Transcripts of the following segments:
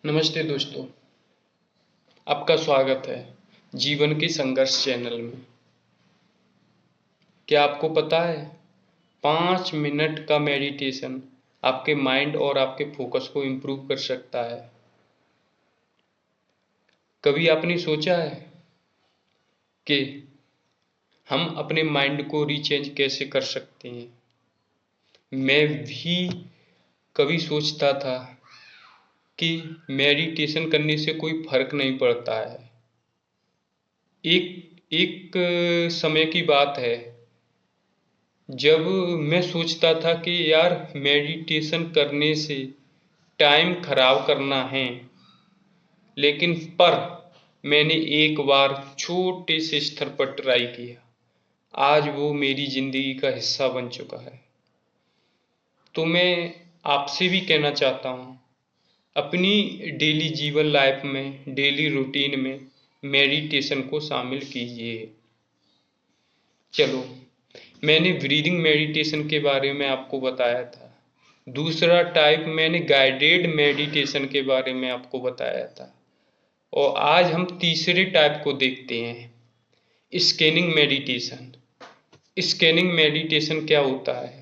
नमस्ते दोस्तों, आपका स्वागत है जीवन के संघर्ष चैनल में। क्या आपको पता है 5 मिनट का मेडिटेशन आपके माइंड और आपके फोकस को इम्प्रूव कर सकता है। कभी आपने सोचा है कि हम अपने माइंड को रीचेंज कैसे कर सकते हैं? मैं भी कभी सोचता था कि मेडिटेशन करने से कोई फर्क नहीं पड़ता है। एक एक समय की बात है जब मैं सोचता था कि यार मेडिटेशन करने से टाइम खराब करना है, लेकिन मैंने एक बार छोटे से स्तर पर ट्राई किया। आज वो मेरी जिंदगी का हिस्सा बन चुका है। तो मैं आपसे भी कहना चाहता हूँ, अपनी डेली जीवन लाइफ में, डेली रूटीन में मेडिटेशन को शामिल कीजिए। चलो, मैंने ब्रीदिंग मेडिटेशन के बारे में आपको बताया था। दूसरा टाइप मैंने गाइडेड मेडिटेशन के बारे में आपको बताया था। और आज हम तीसरे टाइप को देखते हैं, स्कैनिंग मेडिटेशन। स्कैनिंग मेडिटेशन क्या होता है?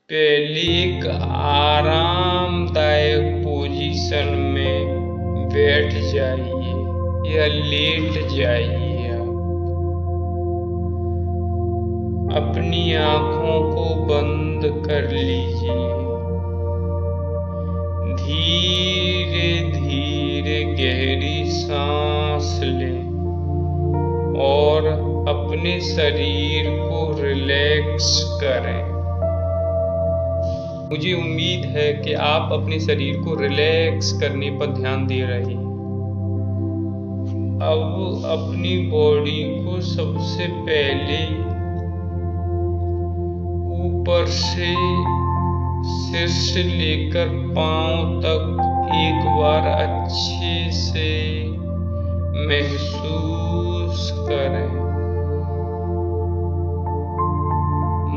पहले एक आरामदायक पोजीशन में बैठ जाइए या लेट जाइए। अपनी आंखों को बंद कर लीजिए। धीरे धीरे गहरी सांस लें और अपने शरीर को रिलैक्स करें। मुझे उम्मीद है कि आप अपने शरीर को रिलैक्स करने पर ध्यान दे रहे हैं। अब अपनी बॉडी को सबसे पहले ऊपर से सिर से लेकर पांव तक एक बार अच्छे से महसूस करें।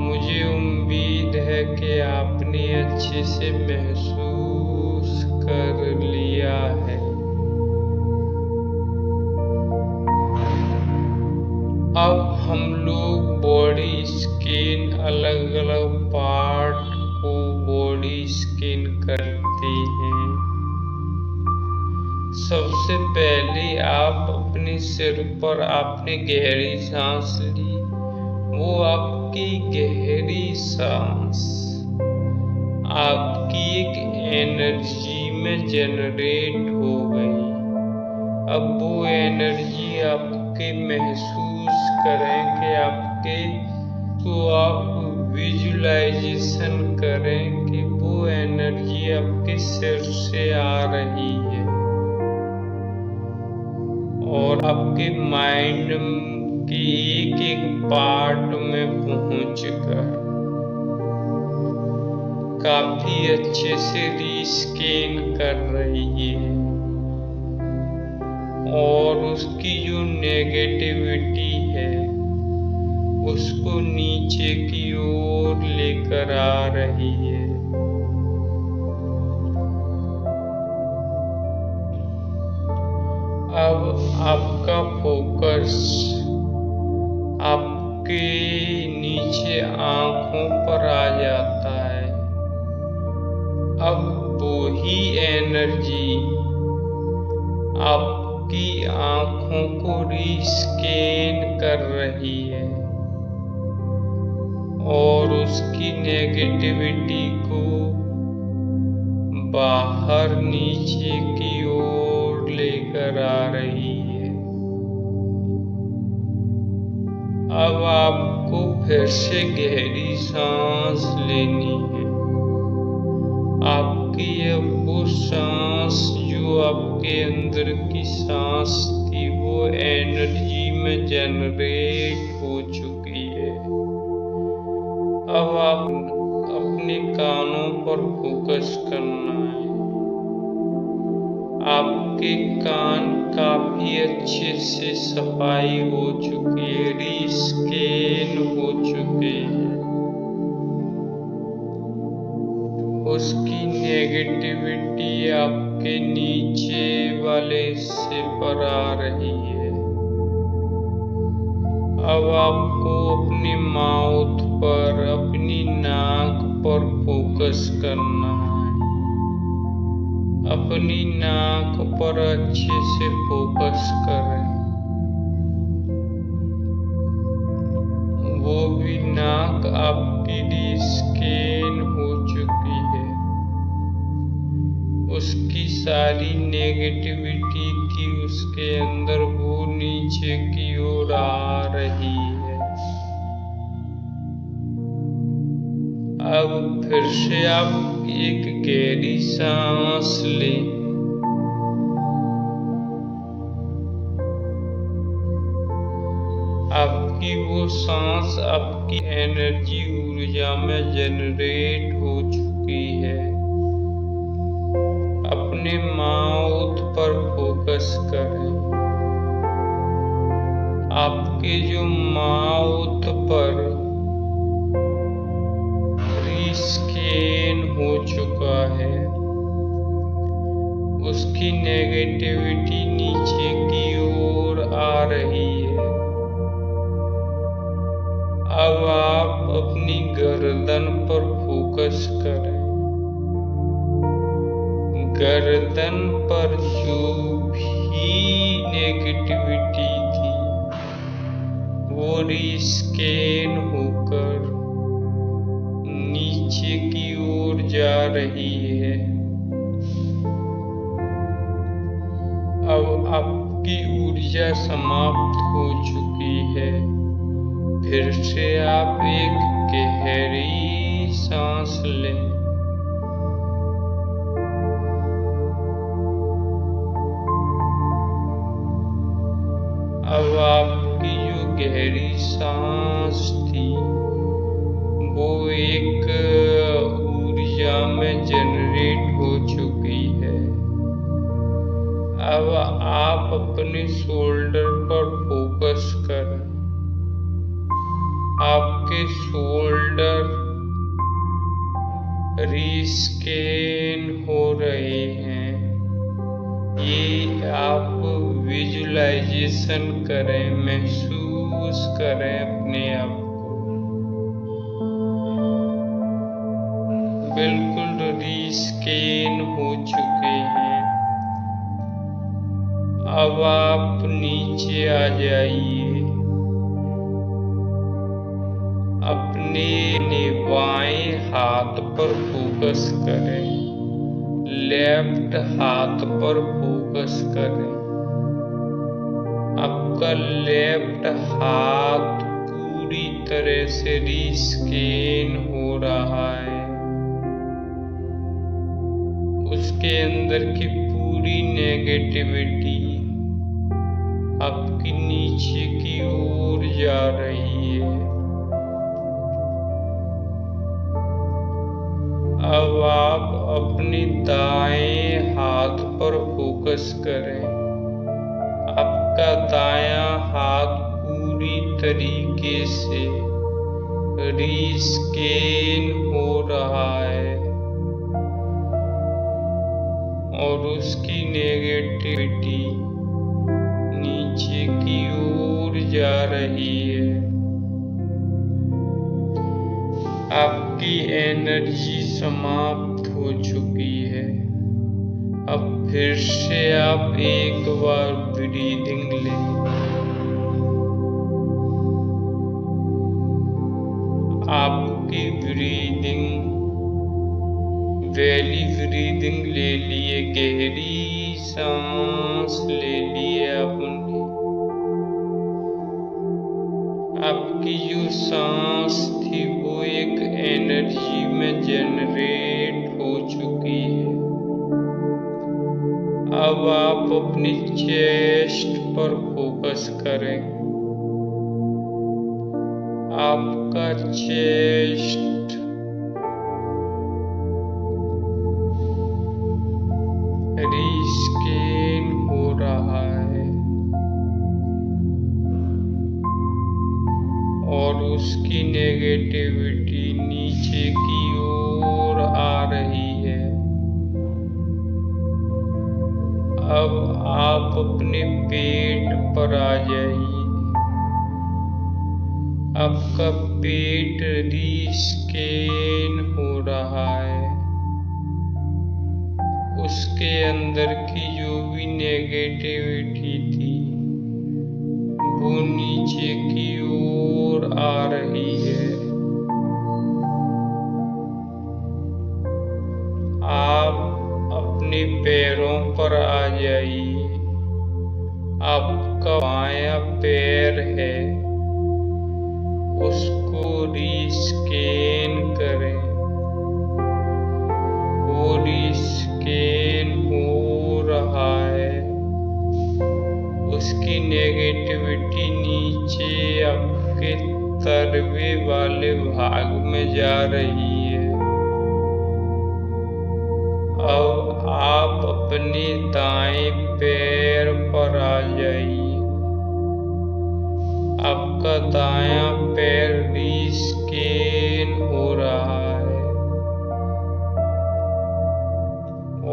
मुझे उम्मीद है कि आपने अच्छे से महसूस कर लिया है। अब हम लोग बॉडी स्कैन, अलग अलग पार्ट को बॉडी स्कैन करते हैं। सबसे पहले आप अपने सिर पर आपने गहरी सांस ली। वो आपकी गहरी सांस आपकी एक एनर्जी में जनरेट हो गई। अब वो एनर्जी आपके महसूस करें कि आप विजुलाइजेशन करें कि वो एनर्जी आपके सिर से आ रही है और आपके माइंड के एक एक पार्ट में पहुंचकर काफी अच्छे से रीस्कैन कर रही है और उसकी जो नेगेटिविटी है उसको नीचे की ओर लेकर आ रही है। अब आपका फोकस आपके नीचे आंखों पर आ जाता है। अब वही एनर्जी आपकी आंखों को रीस्कैन कर रही है और उसकी नेगेटिविटी को बाहर नीचे की ओर लेकर आ रही है। अब आपको फिर से गहरी सांस लेनी है। आपकी अब वो सांस जो आपके अंदर की सांस थी वो एनर्जी में जनरेट हो चुकी है। अब आप अपने कानों पर फोकस करना है। आपके कान काफी अच्छे से सफाई हो चुकी है, रीस्कैन हो चुके हैं। उसकी नेगेटिविटी आपके नीचे वाले हिस्से पर आ रही है। अब आपको अपनी माउथ पर, अपनी नाक पर फोकस करना है। अपनी नाक पर अच्छे से फोकस करें। वो भी नाक आपकी रीस्कैन हो चुकी है। उसकी सारी नेगेटिविटी थी उसके अंदर, वो नीचे की ओर आ रही है। अब फिर से आप एक गहरी सांस लें। आपकी वो सांस आपकी एनर्जी ऊर्जा में जनरेट हो चुकी है। अपने माउथ पर फोकस करें। आपके जो माउथ पर रीस्कैन हो चुका है, उसकी नेगेटिविटी नीचे की ओर आ रही है। अब आप अपनी गर्दन पर फोकस करें। गर्दन पर जो भी नेगेटिविटी थी, वो रीस्कैन होकर नीचे की ओर जा रही है। अब आपकी ऊर्जा समाप्त हो चुकी है। फिर से आप एक गहरी सांस लें। अब आपकी जो गहरी सांस थी, वो एक ऊर्जा में जनरेट हो चुकी है। अब आप अपने शोल्डर पर फोकस करें। आपके शोल्डर रीस्कैन हो रहे हैं। ये आप विजुलाइजेशन करें, महसूस करें अपने आप को। बिल्कुल रीस्कैन हो चुके हैं। अब आप नीचे आ जाइए। अपने बाएं हाथ पर फोकस करें। लेफ्ट हाथ पर फोकस करें। आपका लेफ्ट हाथ पूरी तरह से रीस्कैन हो रहा है। उसके अंदर की पूरी नेगेटिविटी आपकी नीचे की ओर जा रही है। अब आप अपने दाएं हाथ पर फोकस करें। आपका दायां हाथ पूरी तरीके से रीस्कैन हो रहा है और उसकी नेगेटिविटी नीचे की ओर जा रही है। आपकी एनर्जी समाप्त हो चुकी है। अब फिर से आप एक बार ब्रीदिंग लें। आपकी ब्रीदिंग वैली ब्रीदिंग ले लिए, गहरी सांस ले लिए आपने। आपकी जो सांस थी वो एक एनर्जी में जनरेट हो चुकी है। अब आप अपनी चेस्ट पर फोकस करें। आपका चेस्ट रीस्कैन हो रहा है और उसकी नेगेटिविटी नीचे की ओर आ रही अब आप अपने पेट पर आ जाइए। आपका पेट रीस्कैन हो रहा है। उसके अंदर की जो भी नेगेटिविटी थी वो नीचे की ओर आ रही है। आप अपने पैरों पर आ जाइए। आपका बायां पैर है, उसको रीस्कैन करें। वो रीस्कैन हो रहा है। उसकी नेगेटिविटी नीचे आपके तर्वे वाले भाग में जा रही है। अब आप अपने दाएं पैर पर आ जाइए। आपका दायां पैर रीस्कैन हो रहा है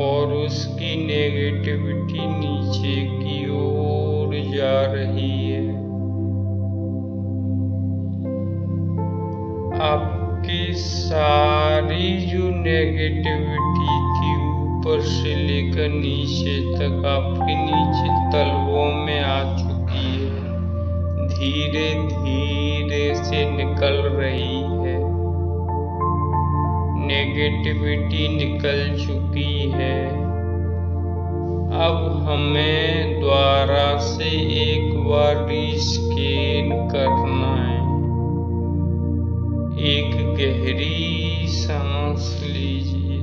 और उसकी नेगेटिविटी नीचे की ओर जा रही है। आपकी सारी जो नेगेटिविटी थी ऊपर से लेकर नीचे तक आपके नीचे तलवों में आ चुकी है। धीरे धीरे से निकल रही है। नेगेटिविटी निकल चुकी है। अब हमें दोबारा से एक बार रीस्कैन करना है। एक गहरी सांस लीजिए।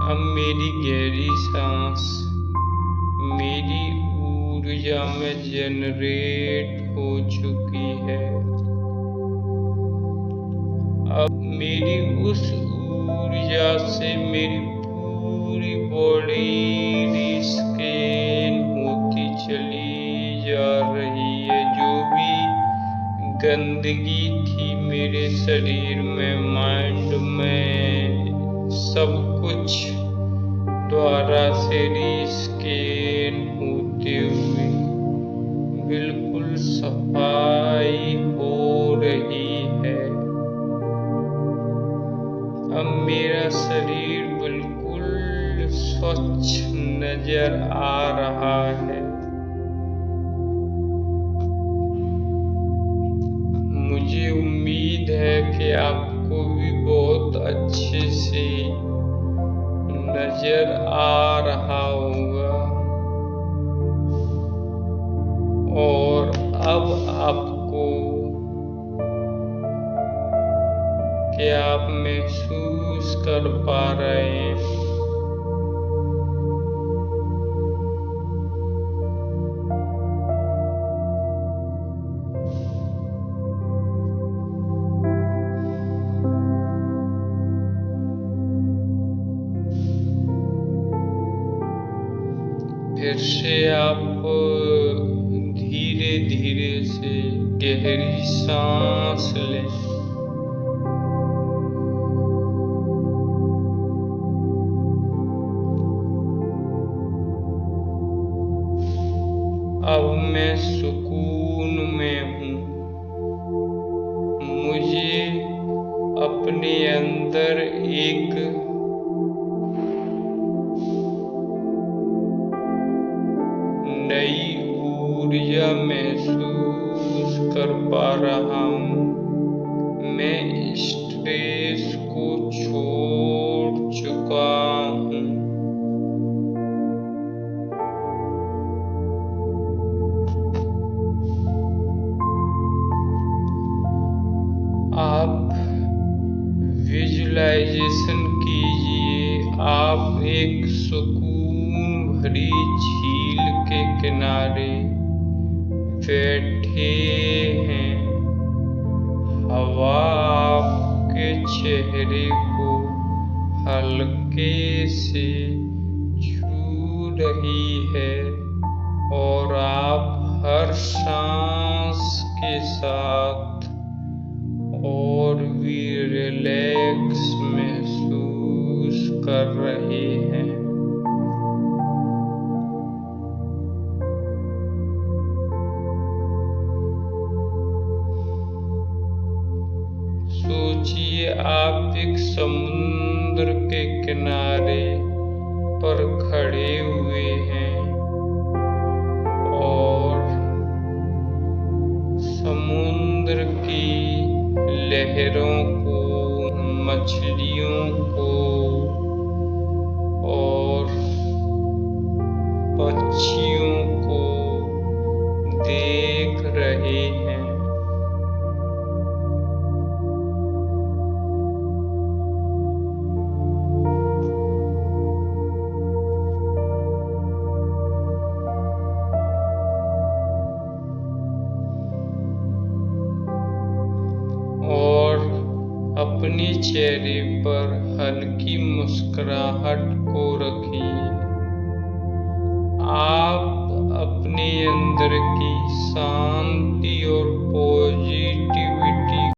अब मेरी गहरी सांस मेरी ऊर्जा में जनरेट हो चुकी है। अब मेरी उस ऊर्जा से मेरी पूरी बॉडी रीस्कैन होती चली जा रही है। जो भी गंदगी थी मेरे शरीर में, माइंड में, सब कुछ दोबारा से रीस्कैन होते हुए बिल्कुल सफाई हो रही है। अब मेरा शरीर बिल्कुल स्वच्छ नजर आ रहा है। मुझे उम्मीद है कि आपको भी बहुत अच्छे से नजर आ रहा होगा। और अब आपको क्या आप महसूस कर पा रहे हैं? फिर से आप धीरे धीरे से गहरी सांस लें। अब मैं सुकून में हूँ। मुझे अपने अंदर एक नई ऊर्जा महसूस कर पा रहा हूँ। मैं स्ट्रेस को छोड़ चुका हूँ। आप विजुलाइजेशन कीजिए। आप एक सुकून भरी झील के किनारे बैठे हैं। हवा आपके चेहरे को हल्के से छू रही है और आप हर सांस के साथ और भी रिलैक्स महसूस कर रहे हैं। सोचिए आप एक समुद्र के किनारे पर खड़े हुए हैं और समुद्र की लहरों को, मछलियों को और पक्षियों को देख रहे हैं। और अपने चेहरे पर हल्की मुस्कुराहट को रखिए। आप अपने अंदर की